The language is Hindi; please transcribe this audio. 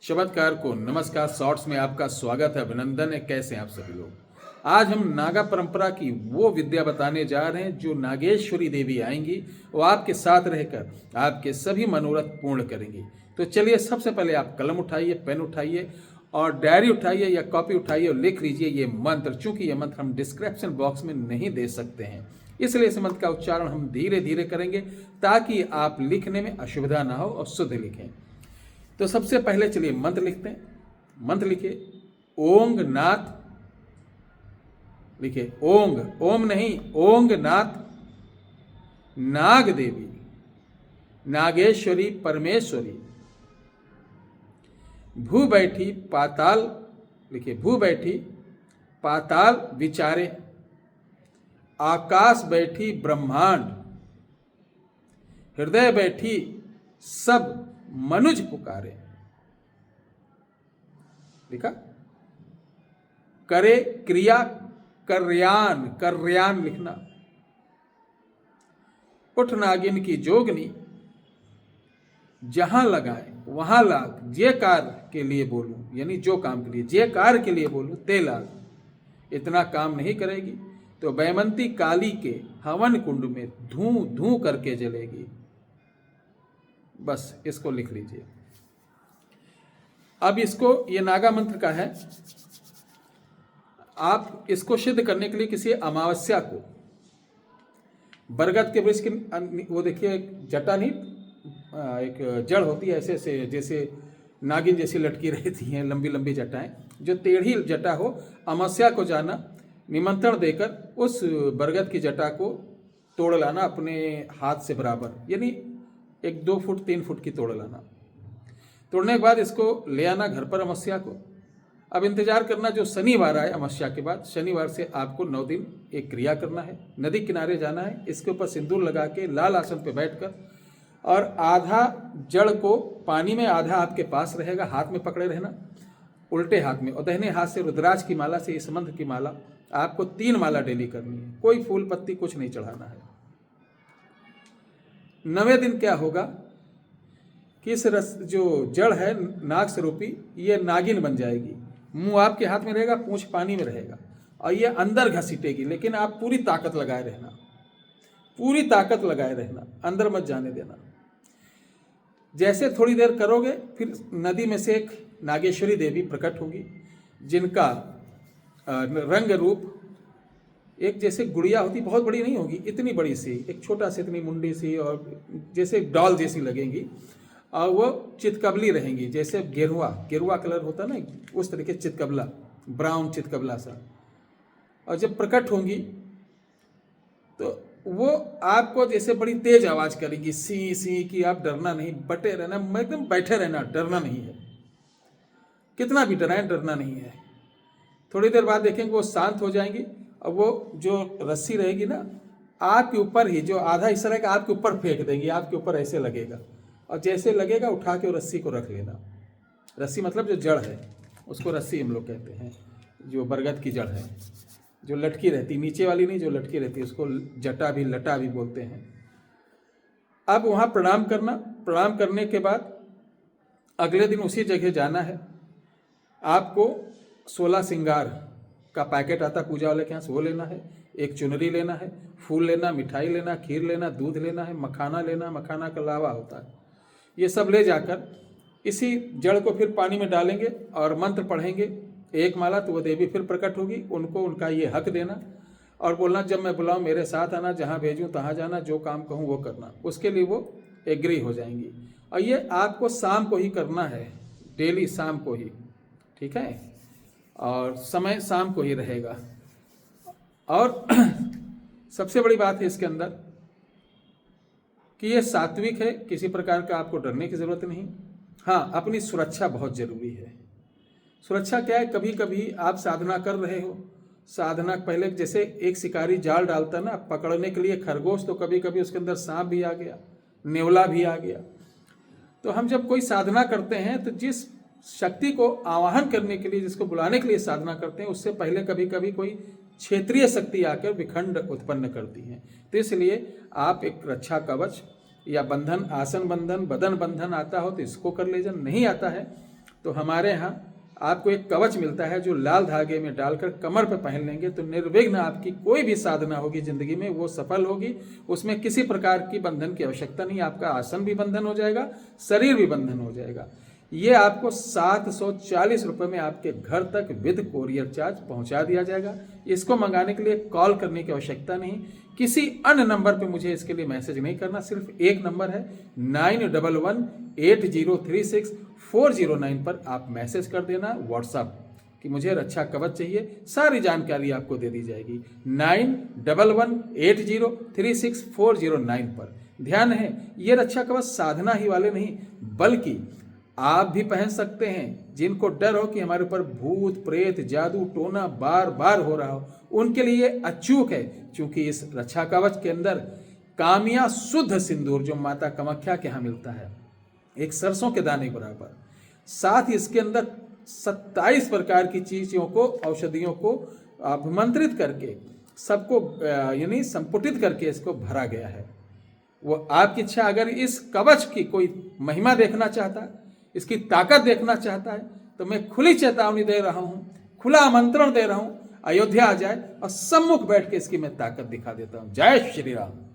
चमत्कार को नमस्कार शॉर्ट्स में आपका स्वागत है, अभिनंदन है। कैसे हैं आप सभी लोग। आज हम नागा परंपरा की वो विद्या बताने जा रहे हैं जो नागेश्वरी देवी आएंगी, वो आपके साथ रहकर आपके सभी मनोरथ पूर्ण करेंगी। तो चलिए, सबसे पहले आप कलम उठाइए, पेन उठाइए और डायरी उठाइए या कॉपी उठाइए और लिख लीजिए ये मंत्र। चूंकि ये मंत्र हम डिस्क्रिप्शन बॉक्स में नहीं दे सकते हैं, इसलिए इस मंत्र का उच्चारण हम धीरे धीरे करेंगे ताकि आप लिखने में असुविधा ना हो और शुद्ध लिखें। तो सबसे पहले चलिए मंत्र लिखते हैं। मंत्र लिखिए ओंग नाथ, लिखिए ओंग, ओम नहीं, ओंग नाथ नाग देवी नागेश्वरी परमेश्वरी भू बैठी पाताल, लिखिए भू बैठी पाताल विचारे, आकाश बैठी ब्रह्मांड, हृदय बैठी सब मनुज पुकारे। लिखा। करे क्रिया कर्यान, कर्यान लिखना। उठ नागिन की जोगनी, जहां लगाए वहां लाग, जे कार्य के लिए बोलूं, यानी जो काम के लिए, जे कार्य के लिए बोलूं ते लाग। इतना काम नहीं करेगी तो बैमंती काली के हवन कुंड में धूं धूं करके जलेगी। बस इसको लिख लीजिए। अब इसको, ये नागा मंत्र का है। आप इसको सिद्ध करने के लिए किसी अमावस्या को बरगद के वृक्ष की, वो देखिए एक जटा नहीं, एक जड़ होती है ऐसे ऐसे, जैसे नागिन जैसी लटकी रहती हैं, लंबी लंबी जटाएं, जो टेढ़ी जटा हो। अमावस्या को जाना, निमंत्रण देकर उस बरगद की जटा को तोड़ लाना अपने हाथ से बराबर, यानी 1-2 फुट 3 फुट की तोड़ लाना। तोड़ने के बाद इसको ले आना घर पर अमावस्या को। अब इंतजार करना जो शनिवार आए अमावस्या के बाद, शनिवार से आपको 9 दिन एक क्रिया करना है। नदी किनारे जाना है, इसके ऊपर सिंदूर लगा के लाल आसन पे बैठकर, और आधा जड़ को पानी में, आधा आपके पास रहेगा, हाथ में पकड़े रहना उल्टे हाथ में, और दाहिने हाथ से रुद्राक्ष की माला से इस मंत्र की माला आपको 3 माला डेली करनी है। कोई फूल पत्ती कुछ नहीं चढ़ाना है। 9वें दिन क्या होगा कि इस रस, जो जड़ है नाग स्वरूपी, ये नागिन बन जाएगी। मुंह आपके हाथ में रहेगा, पूंछ पानी में रहेगा, और ये अंदर घसीटेगी। लेकिन आप पूरी ताकत लगाए रहना, पूरी ताकत लगाए रहना, अंदर मत जाने देना। जैसे थोड़ी देर करोगे, फिर नदी में से एक नागेश्वरी देवी प्रकट होगी, जिनका रंग रूप एक जैसे गुड़िया होती, बहुत बड़ी नहीं होगी, इतनी बड़ी सी, एक छोटा सी इतनी मुंडी सी, और जैसे डॉल जैसी लगेंगी, और वो चितकबली रहेंगी, जैसे गेरुआ, गेरुआ कलर होता ना, उस तरीके चितकबला, ब्राउन चितकबला सा। और जब प्रकट होंगी तो वो आपको जैसे बड़ी तेज आवाज करेंगी, सी सी, की आप डरना नहीं, बटे रहना, एकदम बैठे रहना, डरना नहीं है। कितना भी डराएं, डरना नहीं है। थोड़ी देर बाद देखेंगे वो शांत हो जाएंगी, और वो जो रस्सी रहेगी ना, आपके ऊपर ही, जो आधा हिस्सा रहेगा आपके ऊपर फेंक देंगी, आपके ऊपर ऐसे लगेगा, और जैसे लगेगा उठा के वो रस्सी को रख लेना। रस्सी मतलब जो जड़ है, उसको रस्सी हम लोग कहते हैं। जो बरगद की जड़ है, जो लटकी रहती, नीचे वाली नहीं, जो लटकी रहती है, उसको जटा भी, लटा भी बोलते हैं। अब वहाँ प्रणाम करना। प्रणाम करने के बाद अगले दिन उसी जगह जाना है। आपको 16 श्रृंगार का पैकेट आता पूजा वाले के यहाँ से, वो लेना है। एक चुनरी लेना है, फूल लेना, मिठाई लेना, खीर लेना, दूध लेना है, मखाना लेना, मखाना का लावा होता है। ये सब ले जाकर इसी जड़ को फिर पानी में डालेंगे और मंत्र पढ़ेंगे 1 माला, तो वो देवी फिर प्रकट होगी। उनको उनका ये हक देना और बोलना, जब मैं बुलाऊं मेरे साथ आना, जहाँ भेजूं तहाँ जाना, जो काम कहूँ वो करना। उसके लिए वो एग्री हो जाएंगी। और ये आपको शाम को ही करना है, डेली शाम को ही, ठीक है, और समय शाम को ही रहेगा। और सबसे बड़ी बात है इसके अंदर कि ये सात्विक है, किसी प्रकार का आपको डरने की जरूरत नहीं। हाँ, अपनी सुरक्षा बहुत जरूरी है। सुरक्षा क्या है, कभी कभी आप साधना कर रहे हो, साधना पहले जैसे एक शिकारी जाल डालता ना पकड़ने के लिए खरगोश, तो कभी कभी उसके अंदर सांप भी आ गया, नेवला भी आ गया। तो हम जब कोई साधना करते हैं तो जिस शक्ति को आवाहन करने के लिए, जिसको बुलाने के लिए साधना करते हैं, उससे पहले कभी कभी कोई क्षेत्रीय शक्ति आकर विखंड उत्पन्न करती है। तो इसलिए आप एक रक्षा कवच या बंधन, आसन बंधन, बदन बंधन आता हो तो इसको कर लीजिए, नहीं आता है तो हमारे यहाँ आपको एक कवच मिलता है जो लाल धागे में डालकर कमर पे पहन लेंगे तो निर्विघ्न आपकी कोई भी साधना होगी जिंदगी में वो सफल होगी। उसमें किसी प्रकार की बंधन की आवश्यकता नहीं, आपका आसन भी बंधन हो जाएगा, शरीर भी बंधन हो जाएगा। ये आपको 740 रुपये में आपके घर तक विद कोरियर चार्ज पहुंचा दिया जाएगा। इसको मंगाने के लिए कॉल करने की आवश्यकता नहीं, किसी अन्य नंबर पे मुझे इसके लिए मैसेज नहीं करना, सिर्फ एक नंबर है 9118036409 पर आप मैसेज कर देना व्हाट्सएप कि मुझे रक्षा कवच चाहिए, सारी जानकारी आपको दे दी जाएगी 9118036409 पर। ध्यान है ये रक्षा कवच साधना ही वाले नहीं बल्कि आप भी पहन सकते हैं। जिनको डर हो कि हमारे ऊपर भूत प्रेत जादू टोना बार बार हो रहा हो, उनके लिए अचूक है, क्योंकि इस रक्षा कवच के अंदर कामिया शुद्ध सिंदूर जो माता कामाख्या के यहाँ मिलता है एक सरसों के दाने बराबर, साथ ही इसके अंदर 27 प्रकार की चीजों को औषधियों को अभिमंत्रित करके सबको यानी संपुटित करके इसको भरा गया है। वो आपकी इच्छा, अगर इस कवच की कोई महिमा देखना चाहता है, इसकी ताकत देखना चाहता है, तो मैं खुली चेतावनी दे रहा हूं, खुला आमंत्रण दे रहा हूं, अयोध्या आ जाए और सम्मुख बैठ के इसकी मैं ताकत दिखा देता हूं। जय श्री राम।